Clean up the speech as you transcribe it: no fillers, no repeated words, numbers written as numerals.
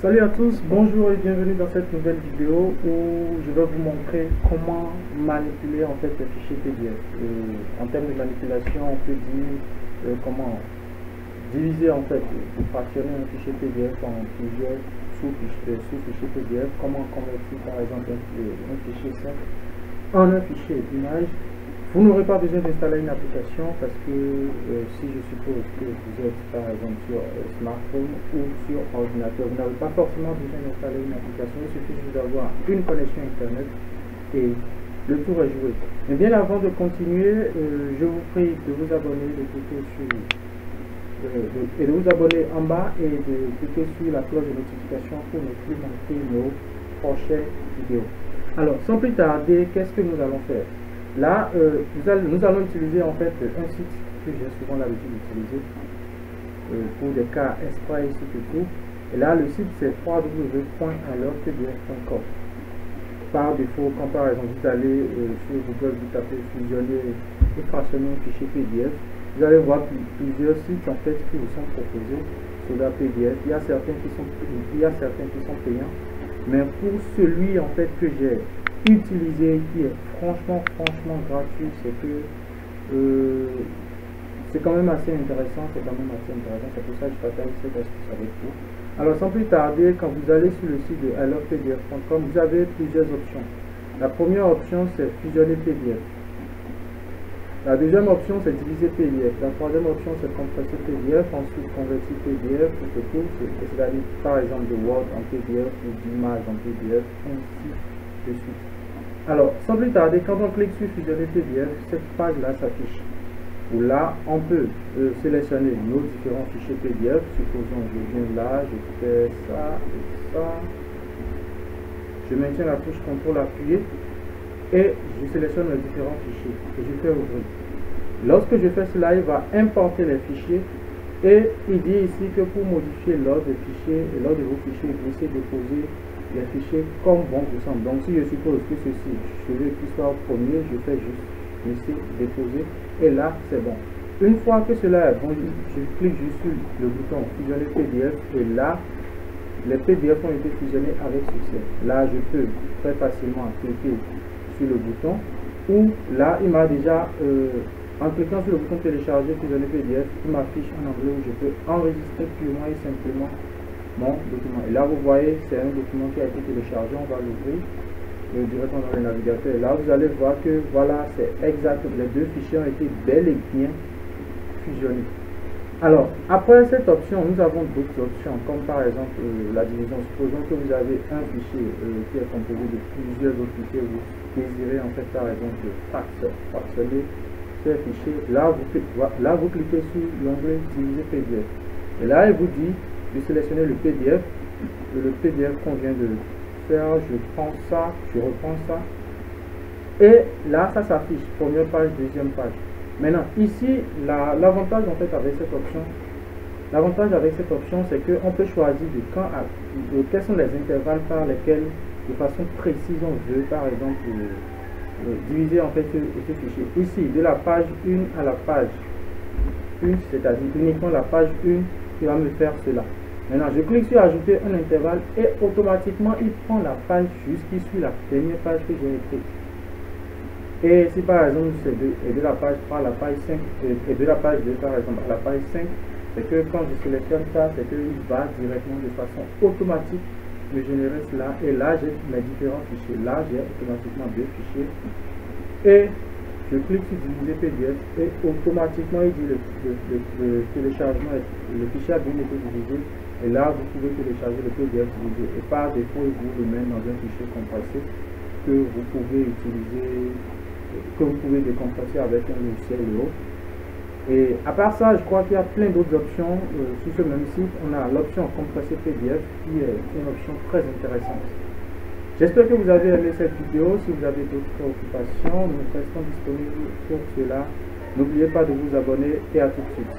Salut à tous, bonjour et bienvenue dans cette nouvelle vidéo où je vais vous montrer comment manipuler en fait les fichiers PDF. En termes de manipulation, on peut dire comment diviser en fait, fractionner un fichier PDF en plusieurs sous-fichiers PDF, comment convertir par exemple un fichier simple en un fichier image. Vous n'aurez pas besoin d'installer une application parce que si je suppose que vous êtes par exemple sur smartphone ou sur ordinateur, vous n'avez pas forcément besoin d'installer une application, il suffit juste d'avoir une connexion internet et le tour est joué. Mais bien avant de continuer, je vous prie de vous abonner, de cliquer sur et de vous abonner en bas et de cliquer sur la cloche de notification pour ne plus manquer nos prochaines vidéos. Alors sans plus tarder, qu'est-ce que nous allons faire? Là, nous allons utiliser en fait un site que j'ai souvent l'habitude d'utiliser pour des cas exprès ici que tout. Et là, le site c'est www.alorpdf.com. Par défaut, quand par exemple vous allez sur Google, vous tapez fusionner et fractionner un fichier PDF, vous allez voir plusieurs sites en fait qui vous sont proposés sur la PDF. Il y a certains qui sont payants, mais pour celui en fait que j'ai utilisé qui est franchement gratuit, c'est que c'est quand même assez intéressant, c'est pour ça que je partage cette astuce avec vous. Alors sans plus tarder, quand vous allez sur le site de alorpdf.com, vous avez plusieurs options. La première option c'est fusionner PDF, la deuxième option c'est diviser PDF, la troisième option c'est compresser PDF, ensuite convertir PDF, c'est-à-dire par exemple de Word en PDF ou d'image en PDF, ainsi de suite. Alors, sans plus tarder, quand on clique sur fusionner PDF, cette page-là s'affiche. Où là, on peut sélectionner nos différents fichiers PDF. Supposons je viens là, je fais ça et ça. Je maintiens la touche CTRL appuyée et je sélectionne les différents fichiers et je fais ouvrir. Lorsque je fais cela, il va importer les fichiers et il dit ici que pour modifier l'ordre des fichiers et l'ordre de vos fichiers, vous essayez de poser les fichiers comme bon vous semble. Donc si je suppose que ceci, je veux qu'il soit au premier, je fais juste laisser déposer et là c'est bon. Une fois que cela est bon, je clique juste sur le bouton fusionner PDF et là les PDF ont été fusionnés avec succès. Là je peux très facilement cliquer sur le bouton ou là il m'a déjà en cliquant sur le bouton télécharger fusionner PDF, il m'affiche un onglet où je peux enregistrer purement et simplement mon document. Et là vous voyez c'est un document qui a été téléchargé, on va l'ouvrir directement dans le navigateur et là vous allez voir que voilà c'est exact, les deux fichiers ont été bel et bien fusionnés. Alors après cette option nous avons d'autres options comme par exemple la division. Supposons que vous avez un fichier qui est composé de plusieurs autres fichiers, vous désirez en fait par exemple fractionner ce fichier, là vous cliquez sur l'onglet diviser PDF et là il vous dit de sélectionner le PDF qu'on vient de faire, je prends ça, je reprends ça et là ça s'affiche, première page, deuxième page. Maintenant ici l'avantage en fait avec cette option, c'est qu'on peut choisir quels sont les intervalles par lesquels de façon précise on veut par exemple diviser en fait ce fichier. Ici de la page 1 à la page 1, c'est-à-dire uniquement la page 1 qui va me faire cela. Maintenant, je clique sur ajouter un intervalle et automatiquement il prend la page qui suit la dernière page que j'ai écrite. Et si par exemple c'est de la page 3 à la page 5 et de la page 2 par exemple à la page 5, c'est que quand je sélectionne ça, c'est qu'il va directement de façon automatique me générer cela. Et là j'ai mes différents fichiers. Là j'ai automatiquement deux fichiers. Et je clique sur diviser PDF et automatiquement il dit le téléchargement, le fichier a bien été divisé. Et là, vous pouvez télécharger le PDF divisé. Et par défaut, il vous le met dans un fichier compressé que vous pouvez utiliser, que vous pouvez décompresser avec un logiciel ou autre. Et à part ça, je crois qu'il y a plein d'autres options. Sur ce même site, on a l'option compresser PDF qui est une option très intéressante. J'espère que vous avez aimé cette vidéo. Si vous avez d'autres préoccupations, nous restons disponibles pour cela. N'oubliez pas de vous abonner et à tout de suite.